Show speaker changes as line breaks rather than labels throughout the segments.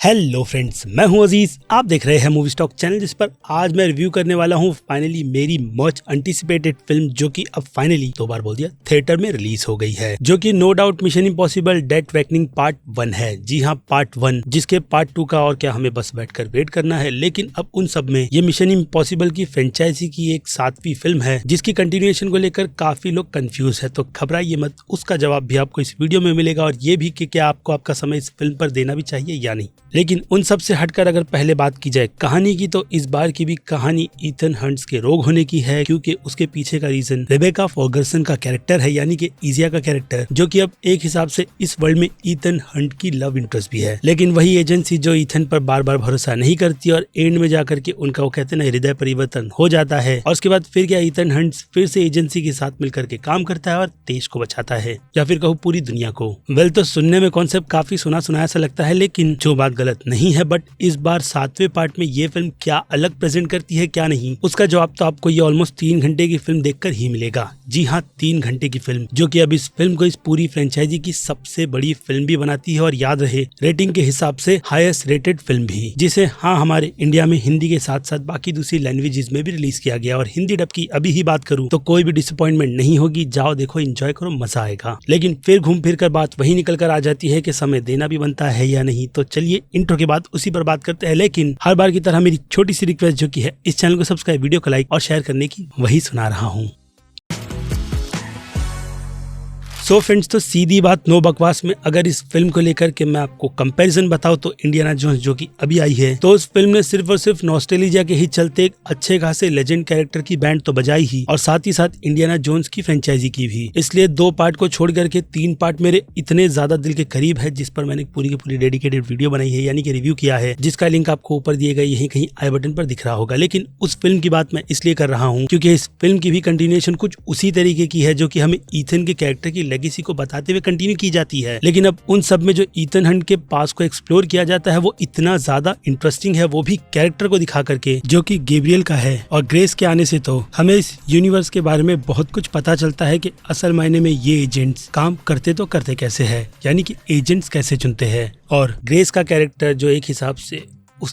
Hello friends, मैं हूं अजीज। आप देख रहे हैं मूवी स्टॉक चैनल, जिस पर आज मैं रिव्यू करने वाला हूं फाइनली मेरी मच एंटिसिपेटेड फिल्म, जो कि अब फाइनली 2 बार बोल दिया, थिएटर में रिलीज हो गई है, जो कि no doubt Mission Impossible Dead Reckoning Part 1 है। जी हां, पार्ट 1, जिसके पार्ट 2 का और क्या हमें बस बैठकर वेट करना है। लेकिन अब उन सब में ये मिशन इम्पॉसिबल की फ्रेंचाइजी की एक 7वीं फिल्म है, जिसकी कंटिन्यूएशन को लेकर काफी लोग कंफ्यूज है। तो घबराइए मत, उसका जवाब भी आपको इस वीडियो में मिलेगा, और ये भी कि क्या आपको आपका समय इस फिल्म पर देना भी चाहिए या नहीं। लेकिन उन सब से हटकर अगर पहले बात की जाए कहानी की, तो इस बार की भी कहानी ईथन हंट्स के रोग होने की है, क्योंकि उसके पीछे का रीजन रेबेका फर्गसन का कैरेक्टर है, यानी कि इजिया का कैरेक्टर, जो कि अब एक हिसाब से इस वर्ल्ड में ईथन हंट की लव इंटरेस्ट भी है। लेकिन वही एजेंसी जो ईथन पर बार बार भरोसा नहीं करती, और एंड में जाकर के उनका वो कहते हैं ना, हृदय परिवर्तन हो जाता है, और उसके बाद फिर क्या ईथन हंट्स फिर से एजेंसी के साथ मिलकर के काम करता है और देश को बचाता है, या फिर कहूँ पूरी दुनिया को। वेल, तो सुनने में कॉन्सेप्ट काफी सुना सुनाया सा लगता है, लेकिन जो बात गलत नहीं है, बट इस बार 7वें पार्ट में ये फिल्म क्या अलग प्रेजेंट करती है क्या नहीं, उसका जवाब तो आपको ये ऑलमोस्ट 3 घंटे की फिल्म देखकर ही मिलेगा। जी हाँ, 3 घंटे की फिल्म, जो कि अब इस फिल्म को इस पूरी फ्रेंचाइजी की सबसे बड़ी फिल्म भी बनाती है, और याद रहे रेटिंग के हिसाब से हाईएस्ट रेटेड फिल्म भी, जिसे हाँ हमारे इंडिया में हिंदी के साथ साथ बाकी दूसरी लैंग्वेजेस में भी रिलीज किया गया। और हिंदी डब की अभी ही बात करूं तो कोई भी डिसअपॉइंटमेंट नहीं होगी, जाओ देखो, एंजॉय करो, मजा आएगा। लेकिन फिर घूम फिर कर बात वही निकल कर आ जाती है कि समय देना भी बनता है या नहीं। तो चलिए इंट्रो के बाद उसी पर बात करते हैं, लेकिन हर बार की तरह मेरी छोटी सी रिक्वेस्ट जो की है, इस चैनल को सब्सक्राइब, वीडियो को लाइक और शेयर करने की, वही सुना रहा हूँ। सो फ्रेंड्स, तो सीधी बात नो बकवास में अगर इस फिल्म को लेकर के मैं आपको कंपैरिजन बताऊं, तो इंडियाना जोन्स जो कि अभी आई है, तो उस फिल्म ने सिर्फ और सिर्फ नॉस्टैल्जिया के ही चलते एक अच्छे खासे लेजेंड कैरेक्टर की बैंड तो बजाई ही, और साथ ही साथ इंडियाना जोन्स की फ्रेंचाइजी की भी। इसलिए 2 पार्ट को छोड़ करके 3 पार्ट मेरे इतने ज्यादा दिल के करीब है, जिस पर मैंने पूरी की पूरी डेडिकेटेड वीडियो बनाई है, यानी कि रिव्यू किया है, जिसका लिंक आपको ऊपर दिए गए यहीं कहीं आई बटन पर दिख रहा होगा। लेकिन उस फिल्म की बात मैं इसलिए कर रहा हूँ क्योंकि इस फिल्म की भी कंटिन्यूएशन कुछ उसी तरीके की है, जो कि हमें ईथन के कैरेक्टर की लेगेसी को बताते कंटिन्यू की जाती है। लेकिन अब उन सब में जो ईथन हंट के पास को एक्सप्लोर किया जाता है, वो इतना ज्यादा इंटरेस्टिंग है, वो भी कैरेक्टर को दिखा करके, जो कि गैब्रियल का है। और ग्रेस के आने से तो हमें इस यूनिवर्स के बारे में बहुत कुछ पता चलता है कि असल मायने में ये एजेंट्स काम करते तो करते कैसे है, यानी कि एजेंट्स कैसे चुनते हैं। और ग्रेस का कैरेक्टर जो एक हिसाब से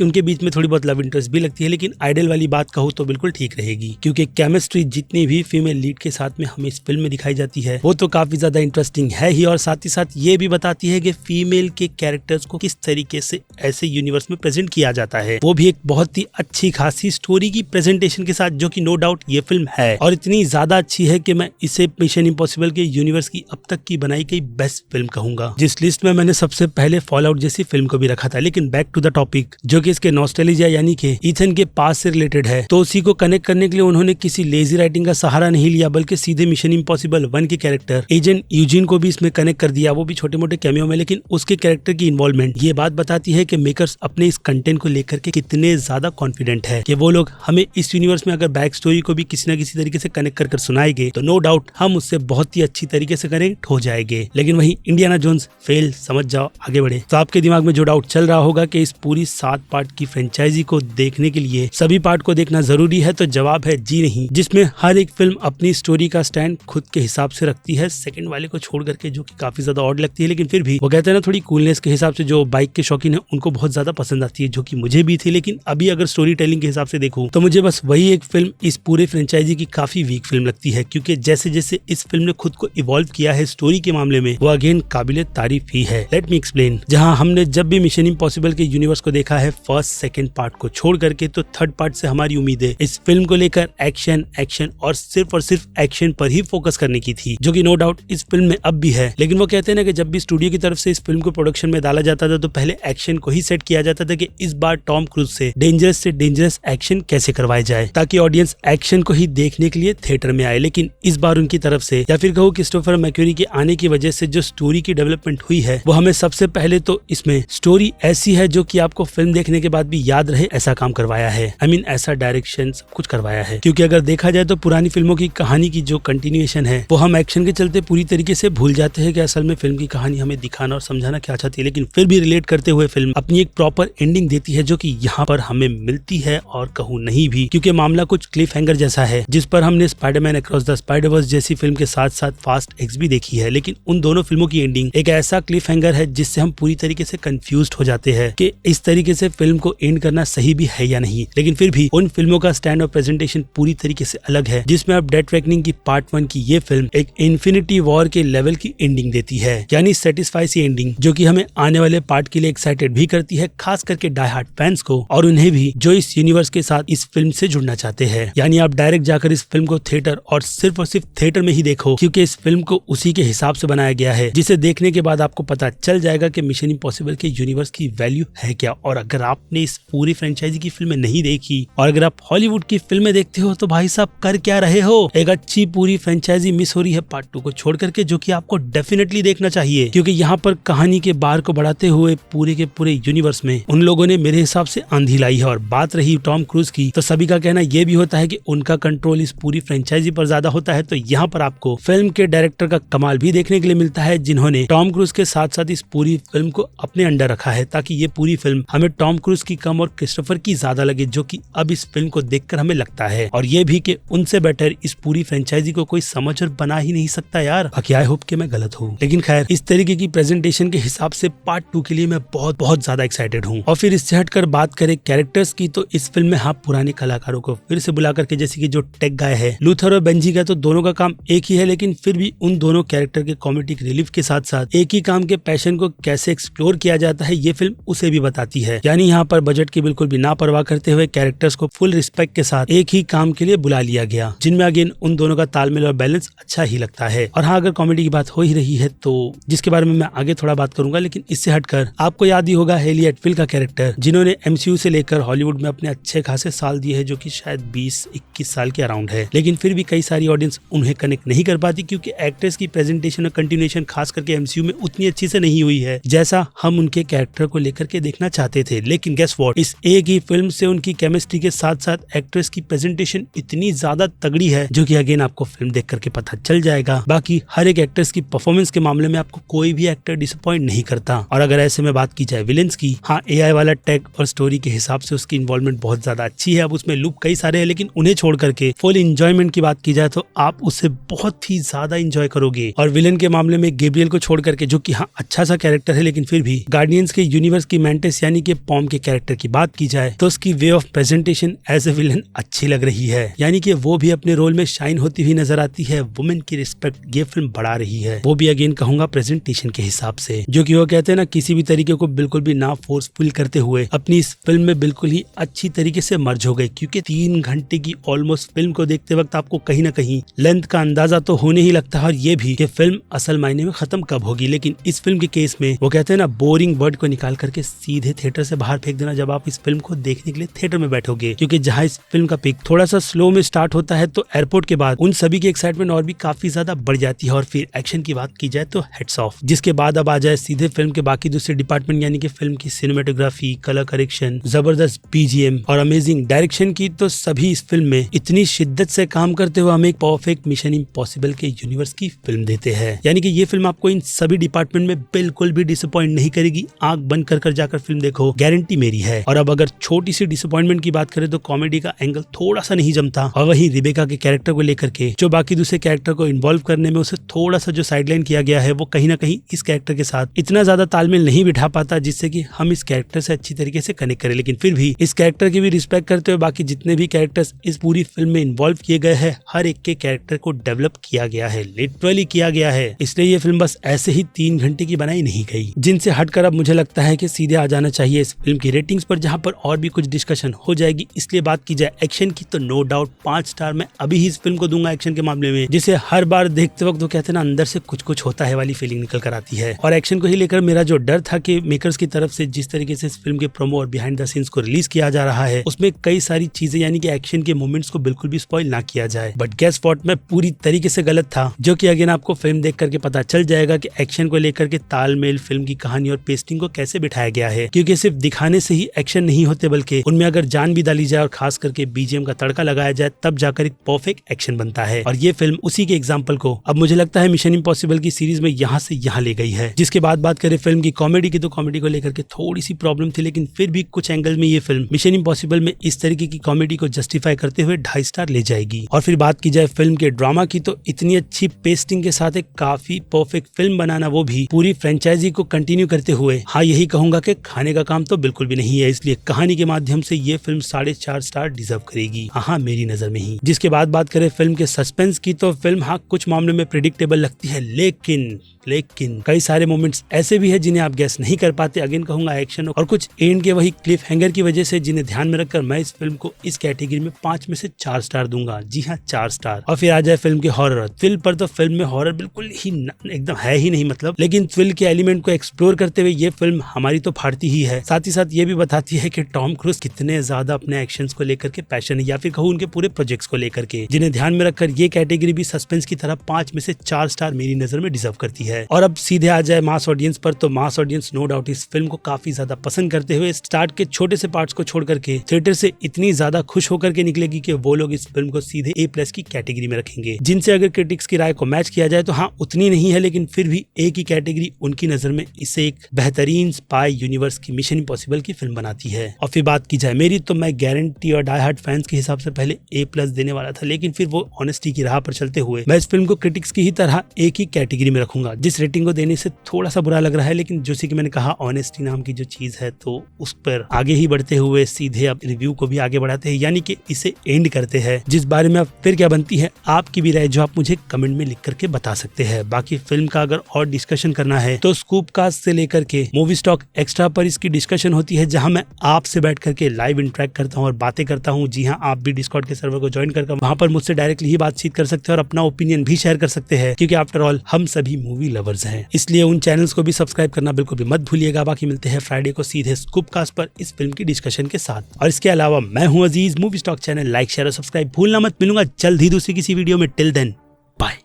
उनके बीच में थोड़ी बहुत लव इंटरेस्ट भी लगती है, लेकिन आइडल वाली बात कहूँ तो बिल्कुल ठीक रहेगी, क्योंकि केमिस्ट्री जितनी भी फीमेल लीड के साथ में हमें इस फिल्म में दिखाई जाती है, वो तो काफी ज्यादा इंटरेस्टिंग है ही, और साथ ही साथ ये भी बताती है कि फीमेल के कैरेक्टर्स को किस तरीके से ऐसे यूनिवर्स में प्रेजेंट किया जाता है, वो भी एक बहुत ही अच्छी खासी स्टोरी की प्रेजेंटेशन के साथ, जो कि नो डाउट ये फिल्म है, और इतनी ज्यादा अच्छी है कि मैं इसे मिशन इम्पॉसिबल के यूनिवर्स की अब तक की बनाई गई बेस्ट फिल्म कहूंगा, जिस लिस्ट में मैंने सबसे पहले फॉल आउट जैसी फिल्म को भी रखा था। लेकिन बैक टू द टॉपिक, जो कि इसके नॉस्टैल्जिया यानी कि ईथन के पास से रिलेटेड है, तो उसी को कनेक्ट करने के लिए उन्होंने किसी लेजी राइटिंग का सहारा नहीं लिया, बल्कि सीधे मिशन इम्पॉसिबल 1 के कैरेक्टर एजेंट यूजिन को भी इसमें कनेक्ट कर दिया, वो भी छोटे मोटे कैमियो में। लेकिन उसके कैरेक्टर की इन्वॉल्वमेंट ये बात बताती है कि मेकर्स अपने इस कंटेंट को लेकर के कितने ज्यादा कॉन्फिडेंट है कि वो लोग हमें इस यूनिवर्स में अगर बैक स्टोरी को भी किसी न किसी तरीके से कनेक्ट कर सुनाएंगे, तो नो डाउट हम उससे बहुत ही अच्छी तरीके से कनेक्ट हो जाएंगे। लेकिन वही इंडियाना जोन्स फेल, समझ जाओ, आगे बढ़े। तो आपके दिमाग में जो डाउट चल रहा होगा कि इस पूरी 7 पार्ट की फ्रेंचाइजी को देखने के लिए सभी पार्ट को देखना जरूरी है, तो जवाब है जी नहीं, जिसमें हर एक फिल्म अपनी स्टोरी का स्टैंड खुद के हिसाब से रखती है, सेकंड वाले को छोड़ करके, जो कि काफी ज्यादा ऑड लगती है। लेकिन फिर भी वो कहते हैं ना, थोड़ी कूलनेस के हिसाब से जो बाइक के शौकीन है उनको बहुत ज्यादा पसंद आती है, जो कि मुझे भी थी। लेकिन अभी अगर स्टोरी टेलिंग के हिसाब से देखूं, तो मुझे बस वही एक फिल्म इस पूरे फ्रेंचाइजी की काफी वीक फिल्म लगती है, क्योंकि जैसे जैसे इस फिल्म ने खुद को इवॉल्व किया है स्टोरी के मामले में, वो अगेन काबिले तारीफ ही है। Let me explain. जहां हमने जब भी मिशन इम्पॉसिबल के यूनिवर्स को देखा है फर्स्ट सेकंड पार्ट को छोड़ करके, तो 3rd पार्ट से हमारी उम्मीद है इस फिल्म को लेकर एक्शन एक्शन और सिर्फ एक्शन पर ही फोकस करने की थी, जो कि नो डाउट इस फिल्म में अब भी है। लेकिन वो कहते हैं ना कि जब भी स्टूडियो की तरफ से इस फिल्म को प्रोडक्शन में डाला जाता था, तो पहले एक्शन को ही सेट किया जाता था कि इस बार टॉम क्रूज से डेंजरस एक्शन कैसे करवाया जाए, ताकि ऑडियंस एक्शन को ही देखने के लिए थिएटर में आए। लेकिन इस बार उनकी तरफ से, या फिर कहूँ क्रिस्टोफर मैक्यूरी के आने की वजह से जो स्टोरी की डेवलपमेंट हुई है, वो हमें सबसे पहले तो इसमें स्टोरी ऐसी है जो कि आपको फिल्म देखने के बाद भी याद रहे ऐसा काम करवाया है। I mean, ऐसा डायरेक्शन सब कुछ करवाया है, क्योंकि अगर देखा जाए तो पुरानी फिल्मों की कहानी की जो कंटिन्यूएशन है वो हम एक्शन के चलते पूरी तरीके से भूल जाते हैं कि असल में फिल्म की कहानी हमें दिखाना और समझाना क्या चाहती है, लेकिन फिर भी रिलेट करते हुए फिल्म अपनी एक प्रॉपर एंडिंग देती है जो कि यहाँ पर हमें मिलती है और कहूँ नहीं भी, क्योंकि मामला कुछ क्लिफ हैंगर जैसा है जिस पर हमने स्पाइडरमैन अक्रॉस द स्पाइडरवर्स जैसी फिल्म के साथ साथ फास्ट एक्स भी देखी है, लेकिन उन दोनों फिल्मों की एंडिंग एक ऐसा क्लिफ हैंगर है जिससे हम पूरी तरीके से कंफ्यूज्ड हो जाते हैं कि इस तरीके से फिल्म को एंड करना सही भी है या नहीं। लेकिन फिर भी उन फिल्मों का स्टैंड और प्रेजेंटेशन पूरी तरीके से अलग है, जिसमें अब डेथ रेकनिंग की पार्ट 1 की ये फिल्म एक इन्फिनिटी वॉर के लेवल की एंडिंग देती है, यानी सेटिस्फाई सी एंडिंग जो कि हमें आने वाले पार्ट के लिए एक्साइटेड भी करती है, खास करके डाई हार्ड फैंस को और उन्हें भी जो इस यूनिवर्स के साथ इस फिल्म से जुड़ना चाहते हैं। यानी आप डायरेक्ट जाकर इस फिल्म को थिएटर और सिर्फ थिएटर में ही देखो, क्योंकि इस फिल्म को उसी के हिसाब से बनाया गया है, जिसे देखने के बाद आपको पता चल जाएगा कि मिशन इम्पॉसिबल के यूनिवर्स की वैल्यू है क्या। और अगर आपने इस पूरी फ्रेंचाइजी की फिल्में नहीं देखी और अगर आप हॉलीवुड की फिल्में देखते हो तो भाई साहब कर क्या रहे हो। एक अच्छी पूरी फ्रेंचाइजी मिस हो रही है पार्ट 2 को छोड़ करके, जो कि आपको डेफिनेटली देखना चाहिए, क्योंकि यहाँ पर कहानी के बार को बढ़ाते हुए पूरे के पूरे यूनिवर्स में उन लोगों ने मेरे हिसाब से आंधी लाई है। और बात रही टॉम क्रूज की, तो सभी का कहना यह भी होता है कि उनका कंट्रोल इस पूरी फ्रेंचाइजी पर ज्यादा होता है। तो यहाँ पर आपको फिल्म के डायरेक्टर का कमाल भी देखने के लिए मिलता है, जिन्होंने टॉम क्रूज के साथ साथ इस पूरी फिल्म को अपने अंडर रखा है, ताकि ये पूरी फिल्म हमें टॉम क्रूज की कम और क्रिस्टोफर की ज्यादा लगे, जो कि अब इस फिल्म को देखकर हमें लगता है। और ये भी कि उनसे बेटर इस पूरी फ्रेंचाइजी को कोई समझ और बना ही नहीं सकता यार। बाकी आई होप कि मैं गलत हूँ, लेकिन खैर इस तरीके की प्रेजेंटेशन के हिसाब से पार्ट 2 के लिए मैं बहुत ज्यादा एक्साइटेड हूँ। और फिर इससे हटकर बात करें कैरेक्टर्स की, तो इस फिल्म में हाँ पुराने कलाकारों को फिर से बुला करके, जैसे कि जो टेक गाय है लूथर और बेंजी का, तो दोनों का काम एक ही है, लेकिन फिर भी उन दोनों कैरेक्टर के कॉमेडिक रिलीफ के साथ साथ एक ही काम के पैशन को कैसे एक्सप्लोर किया जाता है ये फिल्म उसे भी बताती है। यानी यहाँ पर बजट की बिल्कुल भी ना परवाह करते हुए कैरेक्टर्स को फुल रिस्पेक्ट के साथ एक ही काम के लिए बुला लिया गया, जिनमें अगेन उन दोनों का तालमेल और बैलेंस अच्छा ही लगता है। और हाँ, अगर कॉमेडी की बात हो ही रही है तो जिसके बारे में मैं आगे थोड़ा बात करूंगा, लेकिन इससे हटकर आपको याद ही होगा हेली एटविल का कैरेक्टर, जिन्होंने एमसीयू से लेकर हॉलीवुड में अपने अच्छे खासे साल दिए हैं, जो कि शायद 20-21 साल के अराउंड है। लेकिन फिर भी कई सारी ऑडियंस उन्हें कनेक्ट नहीं कर पाती, क्योंकि एक्टर्स की प्रेजेंटेशन और कंटिन्यूएशन खास करके एमसीयू में उतनी अच्छी से नहीं हुई है जैसा हम उनके कैरेक्टर को लेकर के देखना चाहते थे। लेकिन गेस व्हाट, इस एक ही फिल्म से उनकी केमिस्ट्री के साथ साथ एक्ट्रेस की प्रेजेंटेशन इतनी ज्यादा तगड़ी है, जो कि अगेन आपको फिल्म देख करके पता चल जाएगा। बाकी हर एक एक्ट्रेस की परफॉर्मेंस के मामले में आपको कोई भी एक्टर डिसअपॉइंट नहीं करता। और अगर ऐसे में बात की जाए विलेंस की, हाँ एआई वाला टेक और स्टोरी के हिसाब से उसकी इन्वॉल्वमेंट बहुत ज्यादा अच्छी है। अब उसमें लुक कई सारे हैं, लेकिन उन्हें छोड़ करके फुल एंजॉयमेंट की बात की जाए तो आप उसे बहुत ही ज्यादा एंजॉय करोगे। और विलेन के मामले में गैब्रियल को छोड़ करके, जो कि हाँ अच्छा सा कैरेक्टर है, लेकिन फिर भी गार्डियंस के यूनिवर्स की मेंटिस यानी कि पॉम के कैरेक्टर की बात की जाए तो उसकी way of presentation as a villain अच्छी लग रही है, यानी कि वो भी अपने रोल में शाइन होती हुई नजर आती है। वुमेन की रिस्पेक्ट ये फिल्म बढ़ा रही है, वो भी अगेन कहूंगा प्रेजेंटेशन के हिसाब से, जो कि वो कहते हैं ना, किसी भी तरीके को बिल्कुल भी ना फोर्सफुल करते हुए अपनी इस फिल्म में बिल्कुल ही अच्छी तरीके से मर्ज हो गए। क्योंकि 3 घंटे की ऑलमोस्ट फिल्म को देखते वक्त आपको कहीं ना कहीं लेंथ का अंदाजा तो होने ही लगता है, और ये भी कि फिल्म असल मायने में खत्म कब होगी। लेकिन इस फिल्म के केस में वो कहते हैं ना, बोरिंग वर्ड को निकाल करके सीधे थिएटर से बाहर फेंक देना जब आप इस फिल्म को देखने के लिए थिएटर में बैठोगे। क्योंकि जहां इस फिल्म का पिक थोड़ा सा स्लो में स्टार्ट होता है, तो एयरपोर्ट के बाद उन सभी की एक्साइटमेंट और भी काफी ज्यादा बढ़ जाती है। और फिर एक्शन की बात की जाए तो हेड्स ऑफ, जिसके बाद अब आ जाए सीधे फिल्म के बाकी दूसरे डिपार्टमेंट, यानी कि फिल्म की सिनेमेटोग्राफी, कलर करेक्शन, जबरदस्त बीजीएम और अमेजिंग डायरेक्शन की, तो सभी इस फिल्म में इतनी शिद्दत से काम करते हुए हमें एक परफेक्ट मिशन इम्पॉसिबल के यूनिवर्स की फिल्म देते हैं। यानी कि ये फिल्म आपको इन सभी डिपार्टमेंट में बिल्कुल भी डिसअपॉइंट नहीं करेगी। आंख बंद कर जाकर फिल्म देखो, गारंटी मेरी है। और अब अगर छोटी सी डिसअपॉइंटमेंट की बात करें तो कॉमेडी का एंगल थोड़ा सा नहीं जमता, और वहीं रिबेका के कैरेक्टर को लेकर के जो बाकी दूसरे कैरेक्टर को इन्वॉल्व करने में उसे थोड़ा सा जो साइडलाइन किया गया है, वो कहीं ना कहीं इस कैरेक्टर के साथ इतना ज्यादा तालमेल नहीं बिठा पाता जिससे कि हम इस कैरेक्टर से अच्छी तरीके से कनेक्ट करें। लेकिन फिर भी इस कैरेक्टर की भी रिस्पेक्ट करते हुए बाकी जितने भी कैरेक्टर्स इस पूरी फिल्म में इन्वॉल्व किए गए हैं, हर एक के कैरेक्टर को डेवलप किया गया है, लिटरली किया गया है। इसलिए ये फिल्म बस ऐसे ही 3 घंटे की बनाई नहीं गई, जिनसे हटकर अब मुझे लगता है कि सीधे आ जाना चाहिए इस फिल्म की रेटिंग्स पर, जहां पर और भी कुछ डिस्कशन हो जाएगी। इसलिए बात की जाए एक्शन की, तो नो डाउट 5 स्टार मैं अभी ही इस फिल्म को दूंगा एक्शन के मामले में, जिसे हर बार देखते वक्त वो कहते हैं ना, अंदर से कुछ कुछ होता है वाली फीलिंग निकल कर आती है। और एक्शन को ही लेकर मेरा जो डर था कि मेकर्स की तरफ से जिस तरीके से इस फिल्म के प्रोमो और बिहाइंड द सीन्स को रिलीज किया जा रहा है, उसमें कई सारी चीजें यानी कि एक्शन के मोमेंट्स को बिल्कुल भी स्पॉइल ना किया जाए। बट गेस व्हाट, मैं पूरी तरीके से गलत था, जो कि अगेन आपको फिल्म देख करके पता चल जाएगा कि एक्शन को लेकर के तालमेल, फिल्म की कहानी और पेस्टिंग को कैसे बिठाया गया है। क्योंकि सिर्फ दिखाने से ही एक्शन नहीं होते, बल्कि उनमें अगर जान भी डाली जाए और खास करके बीजीएम का तड़का लगाया जाए तब जाकर एक परफेक्ट एक्शन बनता है। और ये फिल्म उसी के एग्जाम्पल को अब मुझे लगता है मिशन इम्पॉसिबल की सीरीज में यहाँ से यहाँ ले गई है। जिसके बाद बात करें फिल्म की कॉमेडी की, तो कॉमेडी को लेकर के थोड़ी सी प्रॉब्लम थी, लेकिन फिर भी कुछ एंगल में ये फिल्म मिशन इम्पॉसिबल में इस तरीके की कॉमेडी को जस्टिफाई करते हुए 2.5 स्टार ले जाएगी। और फिर बात की जाए फिल्म के ड्रामा की, तो इतनी अच्छी पेस्टिंग के साथ एक काफी परफेक्ट फिल्म बनाना, वो भी पूरी फ्रेंचाइजी को कंटिन्यू करते हुए, हाँ यही कहूंगा कि खाने का काम तो बिल्कुल भी नहीं है। इसलिए कहानी के माध्यम से ये फिल्म 4.5 स्टार डिजर्व करेगी, हाँ मेरी नजर में ही। जिसके बाद बात करें फिल्म के सस्पेंस की, तो फिल्म हाँ कुछ मामलों में प्रिडिक्टेबल लगती है, लेकिन कई सारे मोमेंट्स ऐसे भी है जिन्हें आप गैस नहीं कर पाते। अगेन कहूंगा एक्शन और कुछ एंड के वही क्लिफ हैंगर की वजह से, जिन्हें ध्यान में रखकर मैं इस फिल्म को इस कैटेगरी में 5 में से 4 स्टार दूंगा। जी हाँ, 4 स्टार। और फिर आ जाए फिल्म के हॉरर थ्रिल पर, तो फिल्म में हॉरर बिल्कुल ही एकदम है ही नहीं, मतलब लेकिन थ्रिल के एलिमेंट को एक्सप्लोर करते हुए ये फिल्म हमारी तो फाड़ती ही है, साथ ही साथ ये भी बताती है कि टॉम क्रूज कितने ज्यादा अपने एक्शंस को लेकर के पैशन है, या फिर कहूँ उनके पूरे प्रोजेक्ट्स को लेकर के, जिन्हें ध्यान में रखकर ये कैटेगरी भी सस्पेंस की तरह 5 में से 4 स्टार मेरी नजर में डिजर्व करती है। और अब सीधे आ जाए मास ऑडियंस पर, तो मास ऑडियंस नो डाउट इस फिल्म को काफी ज्यादा पसंद करते हुए स्टार्ट के छोटे से पार्ट्स को छोड़ करके थिएटर से इतनी ज्यादा खुश होकर के निकलेगी कि वो लोग इस फिल्म को सीधे A+ की कैटेगरी में रखेंगे। जिनसे अगर क्रिटिक्स की राय को मैच किया जाए तो हाँ उतनी नहीं है, लेकिन फिर भी एक ही कैटेगरी उनकी नजर में इसे एक बेहतरीन स्पाई यूनिवर्स की मिशन इम्पॉसिबल की फिल्म बनाती है। और फिर बात की जाए मेरी, तो मैं गारंटी और डाई हार्ड फैंस के हिसाब से पहले A+ देने वाला था, लेकिन फिर वो ऑनेस्टी की राह पर चलते हुए मैं इस फिल्म को क्रिटिक्स की ही तरह एक ही कैटेगरी में रखूंगा। जिस रेटिंग को देने से थोड़ा सा बुरा लग रहा है, लेकिन जैसे कि मैंने कहा ऑनेस्टी नाम की जो चीज है, तो उस पर आगे ही बढ़ते हुए सीधे अब रिव्यू को भी आगे बढ़ाते हैं, यानी कि इसे एंड करते हैं, जिस बारे में अब फिर क्या बनती है आपकी भी राय, जो आप मुझे कमेंट में लिख करके बता सकते हैं। बाकी फिल्म का अगर और डिस्कशन करना है तो स्कूप कास्ट से लेकर के मूवी स्टॉक एक्स्ट्रा पर इसकी डिस्कशन होती है, जहां मैं आपसे बैठ करके लाइव इंटरेक्ट करता हूं और बातें करता हूं। जी हां, आप भी डिस्कॉर्ड के सर्वर को ज्वाइन करके वहां पर मुझसे डायरेक्टली ही बातचीत कर सकते हैं और अपना ओपिनियन भी शेयर कर सकते हैं, क्योंकि आफ्टर ऑल हम सभी मूवी लवर्स हैं। इसलिए उन चैनल्स को भी सब्सक्राइब करना बिल्कुल भी मत भूलिएगा। बाकी मिलते हैं फ्राइडे को सीधे स्कूप कास्ट पर इस फिल्म की डिस्कशन के साथ। और इसके अलावा मैं हूं Aziz, movie stock channel like share और सब्सक्राइब भूलना मत। मिलूंगा जल्द ही दूसरी किसी वीडियो में। Till then bye.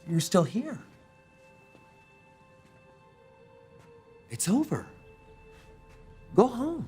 You're still here. It's over. Go home.